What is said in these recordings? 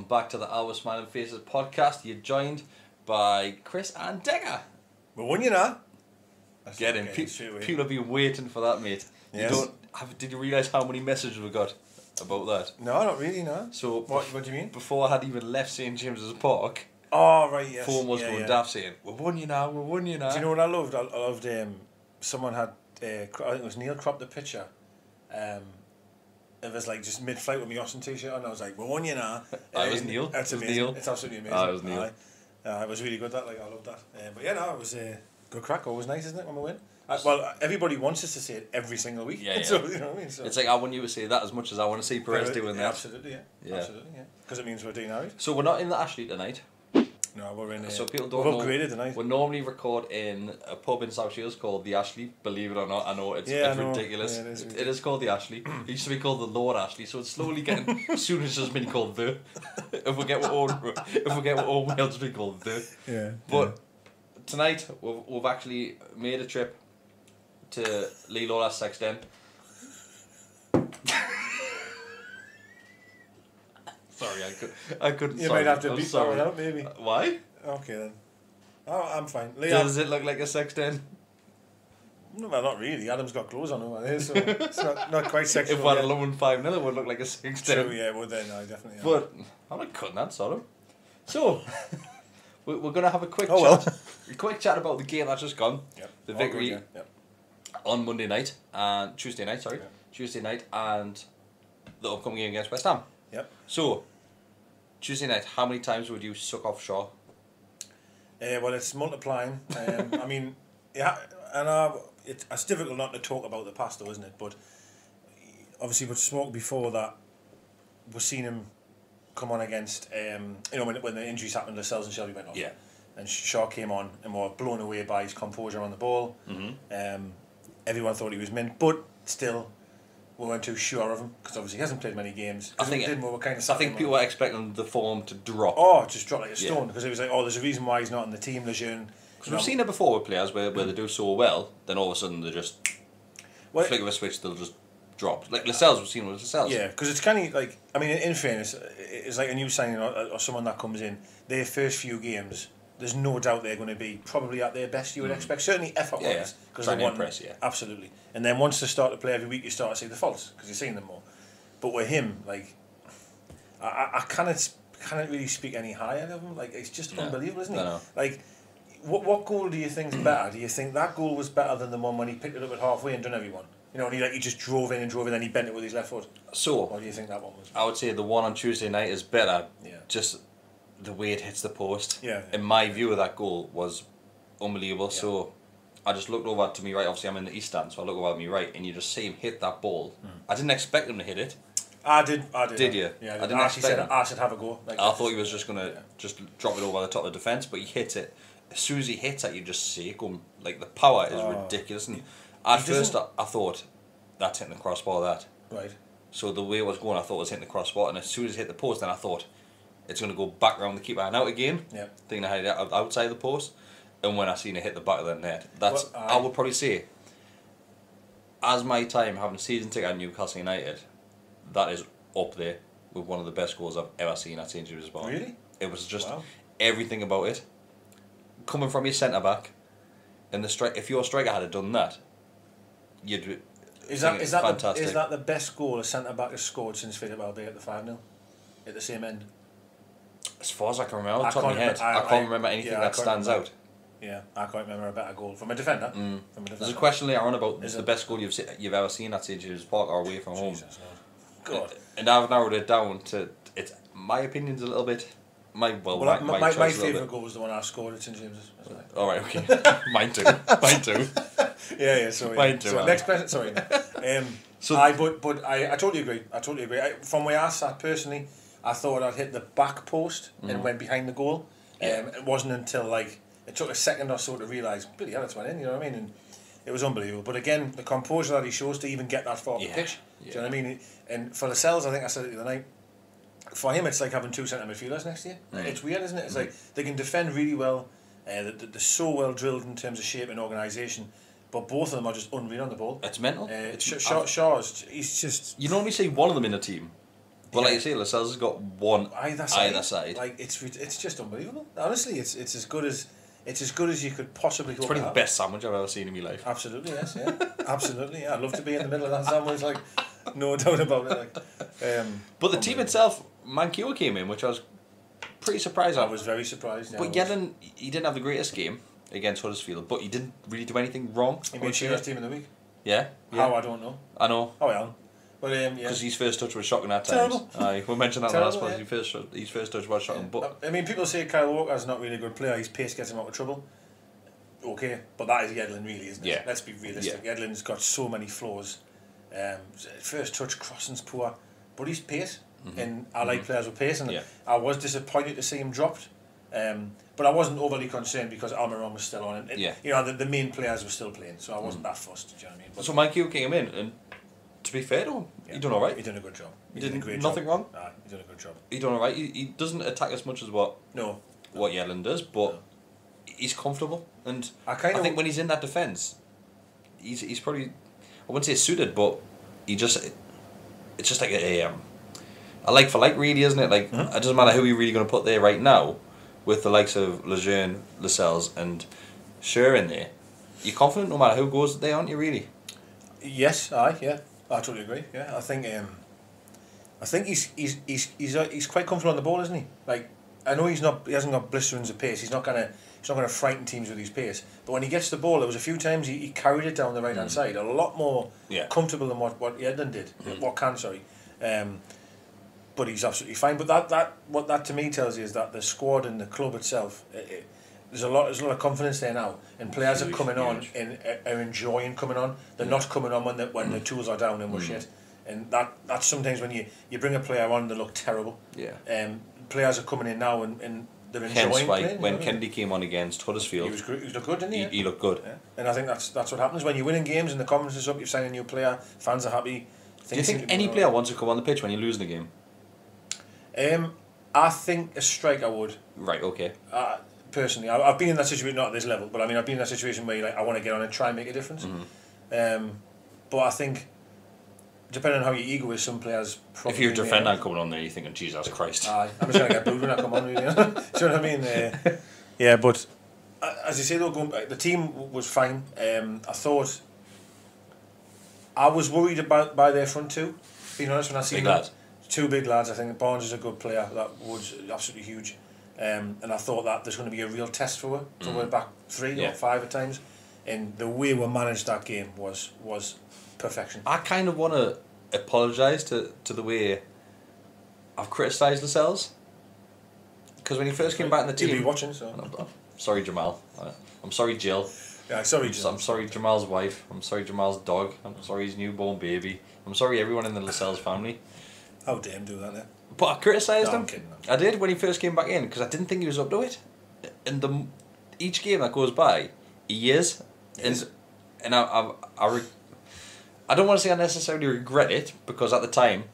welcome back to the Our Smiling Faces podcast. You're joined by Kris and Deka. We won, you know. Get in. People have been waiting for that, mate. Yes. Did you realise how many messages we got about that? No, not really, no. So What do you mean? Before I had even left St James's Park, Oh, right, yes. phone was going daft saying, we won you now. Do you know what I loved? I loved, someone had, I think it was Neil, cropped the picture. It was like just mid-flight with my Austin t-shirt on, and I was like, we won you now. It was Neil. That's It was amazing. Neil. It's absolutely amazing. It was Neil. It was really good, that, like, I loved that. But yeah, no, it was good crack. Always nice, isn't it, when we win? Well, everybody wants us to say it every single week. Yeah, yeah. So, you know what I mean? So, It's like I want you to say that as much as I want to see Perez doing that. Absolutely, yeah. Absolutely, yeah. Because it means we're doing alright. So we're not in the Ashley tonight. No, we're in. So people don't we've know. upgraded tonight. We normally record in a pub in South Shields called the Ashley. Believe it or not, I know it's ridiculous. Yeah, it is called the Ashley. It used to be called the Lord Ashley, so it's slowly getting. As soon as it's just been called the. If we get what all Wales be called the. Yeah. But tonight we've actually made a trip to Lee Lawless Sexton. Sorry, I couldn't. You sorry, might have to I'm beat sorry. that one out, maybe. Why? Okay then. Oh, I'm fine. Does it look like a sexton? No, well, not really. Adam's got clothes on him, so it's not quite sexual. If we had yet. a loan 5-0, it would look like a sexton. True, yeah, it would then. No, definitely. Yeah. But I'm not cutting that, sorry. So we're gonna have a quick chat about the game that's just gone. Yep. The victory Yep. on Monday night and Tuesday night. Sorry, Tuesday night and the upcoming game against West Ham. Yep. So Tuesday night, how many times would you suck off Schär? Well, it's multiplying. I mean, yeah, and it's difficult not to talk about the past, though, isn't it? But obviously, we've spoke before that we've seen him come on against, when the injuries happened, Lascelles and Shelby went off. Yeah. And Schär came on and were blown away by his composure on the ball. Mm-hmm. Everyone thought he was mint, but still, we weren't too sure of him because obviously he hasn't played many games. I think people were expecting the form to drop. Oh, just drop like a stone because it was like, oh, there's a reason why he's not in the team. Lejeune. Because we've seen it before with players where they do so well, then all of a sudden they just flick of a switch, they'll just drop. Like Lascelles, we've seen with Lascelles. Yeah, because it's kind of like, I mean, in fairness, it's like a new signing or someone that comes in, their first few games, there's no doubt they're going to be probably at their best, you would expect. Certainly effort-wise. Because trying to impress, absolutely. And then once they start to play every week, you start to see the faults because you're seeing them more. But with him, like, I can't really speak any higher of him. Like, it's just unbelievable, isn't it? No. Like, what goal do you think is better? Do you think that goal was better than the one when he picked it up at halfway and done everyone? You know, and he just drove in, and he bent it with his left foot. So, or do you think that one was? I would say the one on Tuesday night is better. Yeah. Just the way it hits the post. Yeah. In my view of that goal was unbelievable. Yeah. So I just looked over to me right. Obviously, I'm in the east stand, so I look over to me right, and you just see him hit that ball. I didn't expect him to hit it. I did. Did you? Yeah, I didn't expect him. I should have a go. Like I thought he was just gonna just drop it over the top of the defence, but he hit it. As soon as he hits it, you just see it go. Like the power is ridiculous. And at first, I thought that's hitting the crossbar. That right. So the way it was going, I thought it was hitting the crossbar, and as soon as it hit the post, then I thought it's going to go back around the keeper and out again. Yeah. Thinking I had it outside the post, and when I seen it hit the back of the net, that's I would probably say, as my time having a season ticket at Newcastle United, that is up there with one of the best goals I've ever seen at St James's Park. Really? It was just everything about it. Coming from your centre back, and the strike. If your striker had done that, you'd. Is that fantastic? Is that the best goal a centre back has scored since Philip Albert at the 5-0? At the same end? As far as I can remember, off the top of my head, I can't remember anything that stands out. Yeah, I can't remember a better goal from a defender. There's a question later on about the best goal you've ever seen at St James's Park or away from home. Jesus, God. And I've narrowed it down to my opinion's a little bit. My favourite goal was the one I scored at St James's. All right, okay. Mine too. Yeah. Sorry. Mine too. So next question. Sorry. I totally agree. From where I sat personally, I thought I'd hit the back post and went behind the goal. It wasn't until it took a second or so to realise, bloody hell, it's went in. You know what I mean? And it was unbelievable. But again, the composure that he shows to even get that far off the pitch. Do you know what I mean? And for Lascelles, I think I said it the other night. For him, it's like having two centre midfielders next to you. It's weird, isn't it? It's like they can defend really well. They're so well drilled in terms of shape and organisation, but both of them are just unreal on the ball. It's mental. Schär, he's just. You normally see one of them in a team, Well, like you say, Lascelles has got one either side. Like it's just unbelievable. Honestly, it's as good as you could possibly hope. It's probably the best sandwich I've ever seen in my life. Absolutely, yes, yeah, absolutely. Yeah. I'd love to be in the middle of that sandwich, like no doubt about it. Like, but the team itself, Mankiwa came in, which I was pretty surprised. I was very surprised. Yeah, but Yedlin, he didn't have the greatest game against Huddersfield, but he didn't really do anything wrong. He made Shearer's team of the week. Yeah. How, I don't know. I know. Oh, yeah. But yeah. Because his first touch was shocking at times. Terrible. Aye, we mentioned that last one. His first touch was shocking. Yeah. But I mean, people say Kyle Walker's not really a good player. His pace gets him out of trouble. Okay, but that is Yedlin, really, isn't it? Yeah. Let's be realistic. Yeah. Yedlin's got so many flaws. First touch, crossing's poor, but his pace. And I like players with pace, and I was disappointed to see him dropped. But I wasn't overly concerned because Almiron was still on, and you know the main players were still playing, so I wasn't that fussed. Do you know what I mean? But so Mankiwa came in, and to be fair to him, he done all right. He done a good job. He did a great job. Nothing wrong. Nah, he done a good job. He done all right. He doesn't attack as much as what Yedlin does, but he's comfortable, and I think when he's in that defence, he's probably, I wouldn't say suited, but it's just like a like for like, really, isn't it? Like it doesn't matter who you're really going to put there right now, with the likes of Lejeune, Lascelles, and Schär in there. You're confident no matter who goes there, aren't you? Really? Yes, I totally agree. Yeah, I think he's quite comfortable on the ball, isn't he? Like I know he hasn't got blisterings of pace. He's not gonna frighten teams with his pace. But when he gets the ball, there was a few times he carried it down the right hand side, a lot more comfortable than what Yedlin did. But he's absolutely fine. But what that to me tells you is that the squad and the club itself, there's a lot of confidence there now, and players are coming on and are enjoying coming on. They're not coming on when the tools are down and we're shit. And that's sometimes when you bring a player on, they look terrible. Yeah. Players are coming in now and they're enjoying playing. When Kennedy came on against Huddersfield, he looked good, didn't he? He looked good. Yeah. And I think that's what happens when you're winning games and the confidence is up. You've signed a new player, fans are happy. Do you think any player wants to come on the pitch when you're losing the game? I think a striker would. Right, okay. Personally, I've been in that situation, not at this level, but I mean, I've been in that situation where I want to get on and try and make a difference. But I think, depending on how your ego is, some players probably... If you're a defender coming on there, you're thinking, Jesus Christ. I'm just going to get booed when I come on, really. Do you know what I mean? Yeah, but as you say, though, the team was fine. I thought... I was worried by their front two, being honest, when I seen them. Two big lads. I think Barnes is a good player. That was absolutely huge. And I thought that there's going to be a real test for her. So we're back 3 or 5 at times. And the way we managed that game was perfection. I kind of want to apologise to the way I've criticised Lascelles. Because when he first came back in the team... You'll be watching, so... I'm sorry, Jamal. I'm sorry, Jill. Yeah, sorry, Jill. I'm sorry, Jamal's wife. I'm sorry, Jamal's dog. I'm sorry, his newborn baby. I'm sorry, everyone in the Lascelles family. How dare him do that then? But I criticised him. I'm kidding. I did when he first came back in because I didn't think he was up to it. And each game that goes by, he is. And I don't want to say I necessarily regret it because at the time,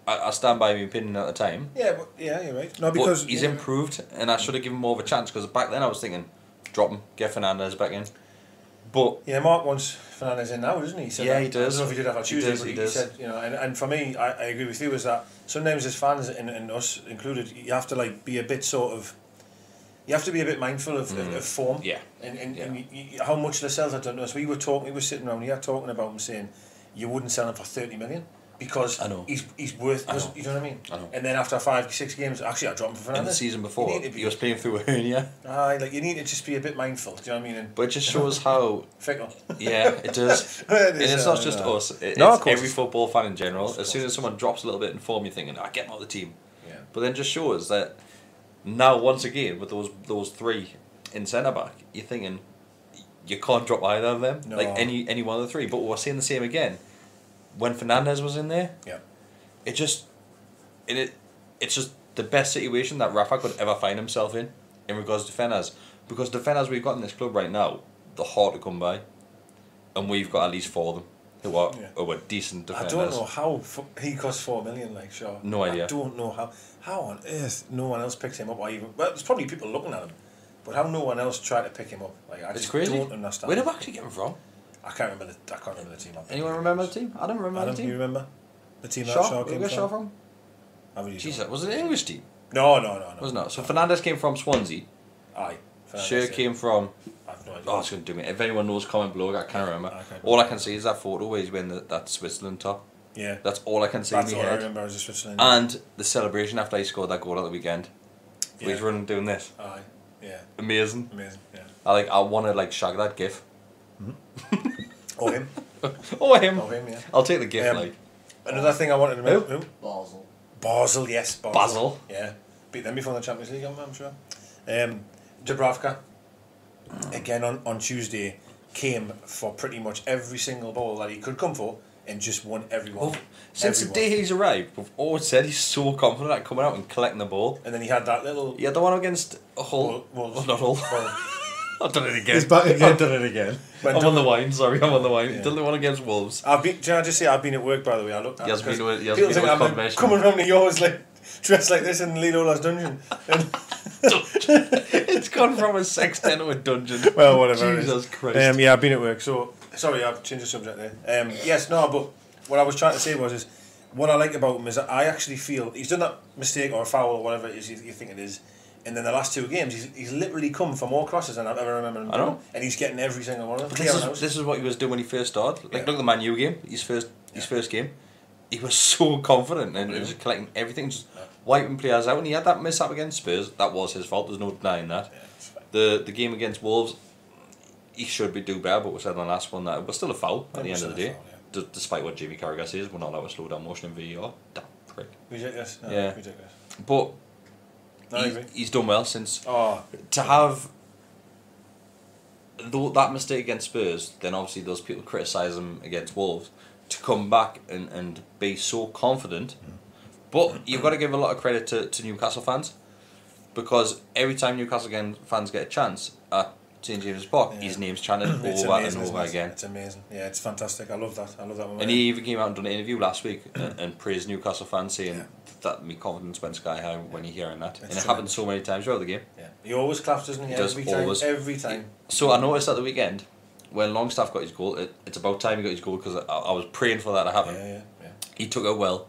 I stand by my opinion at the time. Yeah, but you're right. No, because he's improved, and I should have given him more of a chance because back then I was thinking, drop him, get Fernandez back in. But Mark wants Fernandez in now, doesn't he? He does. I don't know if he did that on Tuesday, but he said, and for me, I agree with you, is that sometimes as fans, and us included, you have to be a bit you have to be a bit mindful of form. Yeah. And how much Lascelles had done to us. We were sitting around here talking about him saying, you wouldn't sell him for 30 million. Because he's worth, you know what I mean? I know. And then after 5-6 games, actually I dropped him for Fernandez. In the season before, he was playing through a hernia. You need to just be a bit mindful, do you know what I mean? But it just shows how... Fickle. Yeah, it does. And it's not just us, it's every football fan in general. As soon as someone drops a little bit in form, you're thinking, get him out of the team. Yeah. But then just shows that now, once again, with those 3 in centre-back, you're thinking, you can't drop either of them. No. Like any one of the 3. But we're seeing the same again. When Fernandez was in there... Yeah. It's just the best situation that Rafa could ever find himself in regards to defenders. Because defenders we've got in this club right now, they're hard to come by. And we've got at least 4 of them who are decent defenders. I don't know how he cost 4 million, Schär. No idea. I don't know how on earth no one else picked him up, or even... Well, there's probably people looking at him, but how no one else tried to pick him up. It's crazy. Don't understand. Where did we actually get him from? I can't remember the team. Anyone remember the team? I don't remember the team. You remember the team that Schär? Schär came Where Schär from? Jesus, was it an English team? No. Was it not? So Fernandes came from Swansea. Aye. Schär came from... I have no idea. Oh, it's going to do me. If anyone knows, comment below. I can't remember. All I can see is that photo where he's wearing that Switzerland top. Yeah. That's all I can see in my head. I remember as a Switzerland. And the celebration after he scored that goal at the weekend. Yeah. He's running doing this. Aye. Yeah. Amazing. Yeah. I want to shag that gif. Mm-hmm. Or him. Or him. Yeah. I'll take the gif Another thing I wanted to mention. Basel. Basel, yes. Basel. Yeah. Beat them before the Champions League, I'm sure. Dubravka, again on Tuesday, came for pretty much every single ball that he could come for and just won everyone. Well, since the day he's arrived, we've always said he's so confident at coming out and collecting the ball. And then he had that little... He had the one against Hull. Well, not Hull. I've done it again. He's back again. I've done it again. I'm on the wine, sorry, I'm on the wine. Yeah. Done the one against Wolves. Can I just say, I've been at work, by the way. I looked at it. People think I'm coming around to yours, dressed like this in Lidola's dungeon. It's gone from a sexton to a dungeon. Well, whatever. Jesus Christ. Yeah, I've been at work, so... Sorry, I've changed the subject there. But what I was trying to say is what I like about him is that I actually feel he's done that mistake or a foul or whatever it is you think it is, and then the last two games he's literally come for more crosses than I've ever remember him doing, and he's getting every single one of them. This is what he was doing when he first started. Look at the Man U game, his first game. He was so confident and he was collecting everything, just wiping players out, and he had that mishap against Spurs. That was his fault, there's no denying that. The game against Wolves, he should be do better, but we said on the last one that it was still a foul at the end of the day. Despite what Jamie Carragher says, we're not allowed to slow down motion in VAR. Damn prick. Ridiculous. Ridiculous. But he's done well since to have that mistake against Spurs. Then obviously those people criticise him against Wolves. To come back and be so confident, but you've got to give a lot of credit to Newcastle fans, because every time Newcastle fans get a chance at St James's Park, his name's chanted over and over again. It's amazing. Yeah, it's fantastic. I love that. And he even came out and done an interview last week and praised Newcastle fans, saying that my confidence went sky high when you're hearing that. And it happened so many times throughout the game. Yeah, he always claps, doesn't he? Every time. So I noticed at the weekend when Longstaff got his goal, it's about time he got his goal, because I was praying for that to happen. Yeah. He took it well.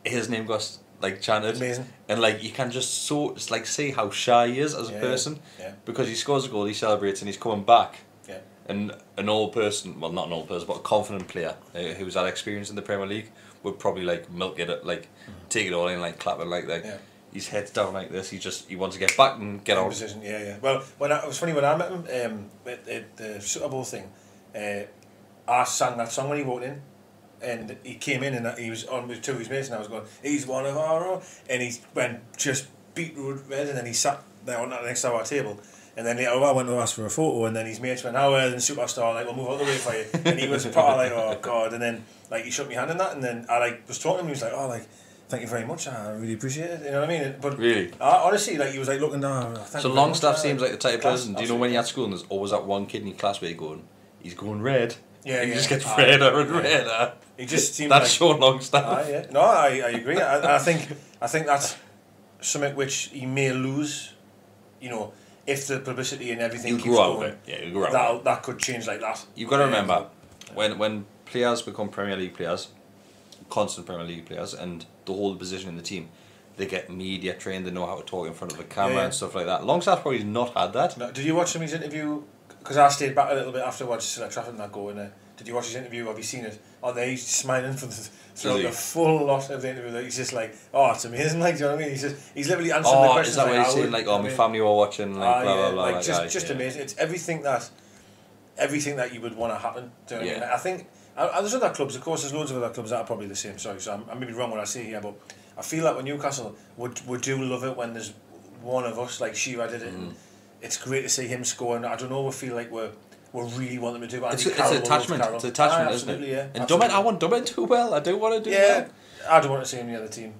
His name got chanted. Amazing. And you can just see how shy he is as a person. Yeah. Because he scores a goal, he celebrates, and he's coming back. Yeah. And an old person, well, not an old person, but a confident player who's had experience in the Premier League would probably milk it, take it all in, clap it his head's down like this. He wants to get back and get on. Position. Yeah. Well, it was funny when I met him at the Super Bowl thing. I sang that song when he walked in. And he came in and he was on with two of his mates, and I was going, he's one of our own. And he went just beetroot red, and then he sat there on that next to our table. And then I went to ask for a photo, and then his mates went, then superstar, we'll move out the way for you. And he was part oh God. And then he shook my hand in that, and then I was talking to him, he was like, thank you very much, I really appreciate it. You know what I mean? But really, honestly, he was looking down. So Longstaff seems like the type of person. Do you know when you're at school and there's always that one kid in your class where he's going red? Yeah, he just gets redder and redder. He just seems that's Sean Longstaff. Yeah. No, I agree. I think that's something which he may lose. If the publicity and everything keeps going, you grow out. That could change like that. You've got to remember when players become Premier League players, constant Premier League players, and they hold the position in the team, they get media trained. They know how to talk in front of the camera and stuff like that. Longstaff probably not had that. No, did you watch his interview? Because I stayed back a little bit afterwards to Trafford and that go in there. Did you watch his interview? Have you seen it? There he's smiling throughout the full lot of the interview. He's just it's amazing. Do you know what I mean? He's literally answering the questions. Is that what he's saying? My family were watching. Blah blah blah. Just amazing. It's everything that you would want to happen. Do you know what I mean? I think there's other clubs. Of course, there's loads of other clubs that are probably the same. Sorry, so I may be wrong when I say here, but I feel like when Newcastle would do love it when there's one of us like Schär did it. And it's great to see him scoring. I don't know. We feel like we're really want them to do it. It's attachment. It's attachment, isn't it? Yeah, and I want Dummett to do well. I do want to do well. I don't want to see him in the other team.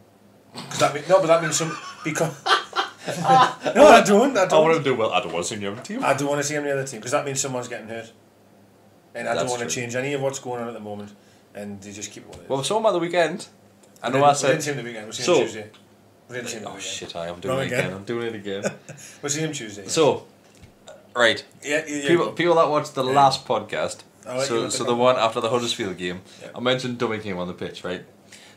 But that means some because. No, I don't. I want him to do well. I don't want to see him in the other team. I don't want to see him in the other team because that means someone's getting hurt, and I don't want to change any of what's going on at the moment. And they just keep it what it is. Well, we saw him at the weekend. I know I said. We didn't see him the weekend. We see him Tuesday. Shit! I'm doing it again. I'm doing it again. We'll see him Tuesday. So. Right. Yeah. People that watched the last podcast, so the one after the Huddersfield game, I mentioned Dummy came on the pitch, right?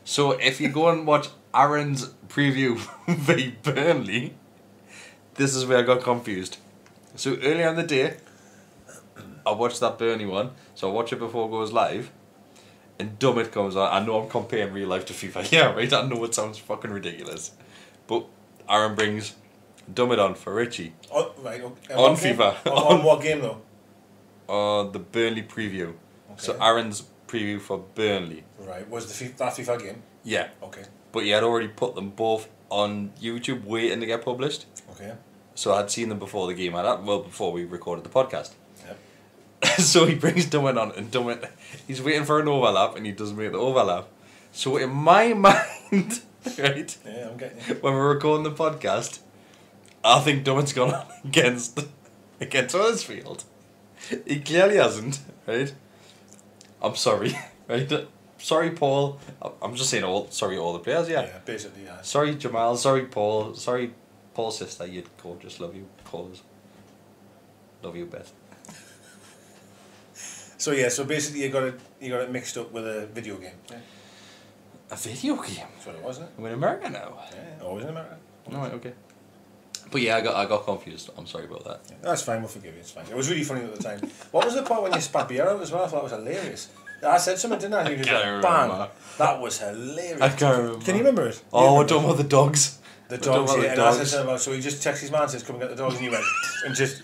So if you go and watch Aaron's preview v Burnley. This is where I got confused. So earlier in the day, I watched that Burnley one. So I watch it before it goes live. And Dummit comes on. I know I'm comparing real life to FIFA. Yeah, right? I know it sounds fucking ridiculous. But Aaron brings Dummit on for Richie. Oh, right. Okay. On FIFA. On what game though? The Burnley preview. Okay. So Aaron's preview for Burnley. Right. Was that FIFA game? Yeah. Okay. But he had already put them both on YouTube waiting to get published. Okay. So I'd seen them before the game. Before we recorded the podcast. Yep. So he brings Dummit on, and Dummit, he's waiting for an overlap, and he doesn't make the overlap. So in my mind, right? Yeah, I'm getting you. When we're recording the podcast, I think Dummit's gone on against Huddersfield. He clearly hasn't, right? I'm sorry, right? Sorry, Paul. I'm just saying sorry all the players, yeah. Yeah, basically, yeah. Sorry, Jamal. Sorry, Paul. Sorry, Paul's sister. You'd call. Just love you, callers. Love you best. So yeah, so basically you got it mixed up with a video game. Yeah. A video game? That's what it was, isn't it? We're in America now. Yeah, always in America. No, right, okay. But yeah, I got confused. I'm sorry about that. Yeah, that's fine, we'll forgive you, it's fine. It was really funny at the time. What was the part when you spat beer out as well? I thought it was hilarious. I said something, didn't I? And you just went, bang! That was hilarious. I can't remember. Can you remember it? Oh, we're talking about the dogs. The dogs, yeah. And I said something about, so he just texts his man and says, come and get the dogs, and you went, and just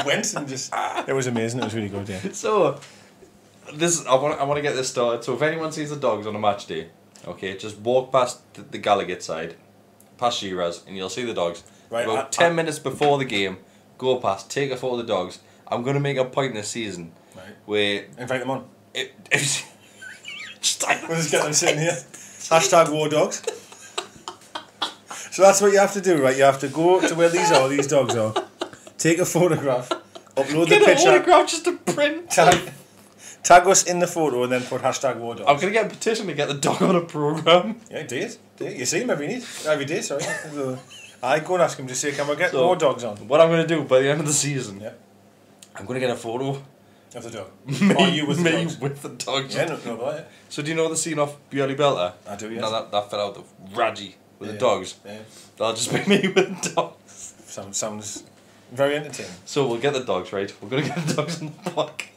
went, and just, it was amazing, it was really good, yeah. So, I want to get this started. So if anyone sees the dogs on a match day, okay, just walk past the Gallagher side, past Schär's, and you'll see the dogs. Right, About 10 minutes before the game, go past, take a photo of the dogs. I'm going to make a point this season where... Invite them on. We'll just get them sitting here. Hashtag war dogs. So that's what you have to do, right? You have to go to where these dogs are, take a photograph, upload the picture. Get a photograph just to print. Tag us in the photo and then put hashtag war dogs. I'm going to get a petition to get the dog on a programme. Yeah, do it. You see him every day, sorry. I go and ask him to say, can we get more dogs on? What I'm going to do by the end of the season, I'm going to get a photo of the dog. Or you with the dogs. With the dogs. Yeah, no, about it. So do you know the scene off Björly Belter? I do, yes. No, that fell out of Raji with the dogs. Yeah. That'll just be me with the dogs. Sounds very entertaining. So we'll get the dogs, right? We're going to get the dogs in the block.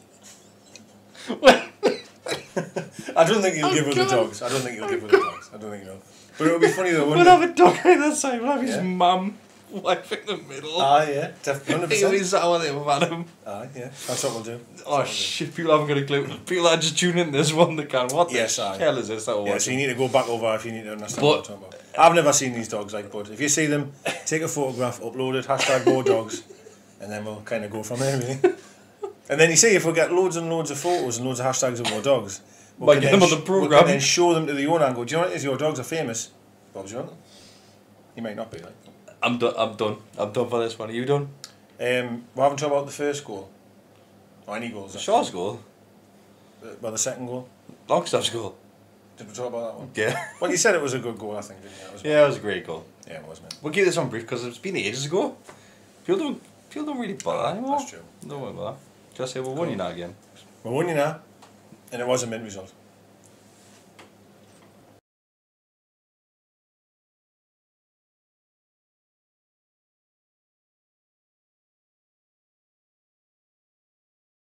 I don't think he'll give her the dogs. I don't think he will. But it'll be funny though, wouldn't We'll have a dog right that side. We'll have his mum, wife in the middle. Yeah, definitely. 100%. He'll be sat with him, Adam. Yeah, that's what we'll do. Shit, people haven't got a clue. People are just tuning in this one that can. What the hell is this? Yeah, so you need to go back over if you need to understand what I'm talking about. I've never seen these dogs, but if you see them, take a photograph, upload it, hashtag more dogs, and then we'll kind of go from there, really. And then you see, if we get loads and loads of photos and loads of hashtags of more dogs, we can then show them to the owner and go, do you know what it is? Your dogs are famous. Bob's your uncle. You might not be, like. I'm done for this one. Are you done? We haven't talked about the first goal. Or any goals. Shaw's goal? Well, the second goal. Longstaff's goal. Did we talk about that one? Yeah. Well, you said it was a good goal, I think, didn't you? It was a great goal. Yeah, it was, man. We'll keep this on brief because it's been ages ago. People don't really bother anymore. That's true. Don't worry about that. Just say, well, won you now again. We won you now, and it was a mint result.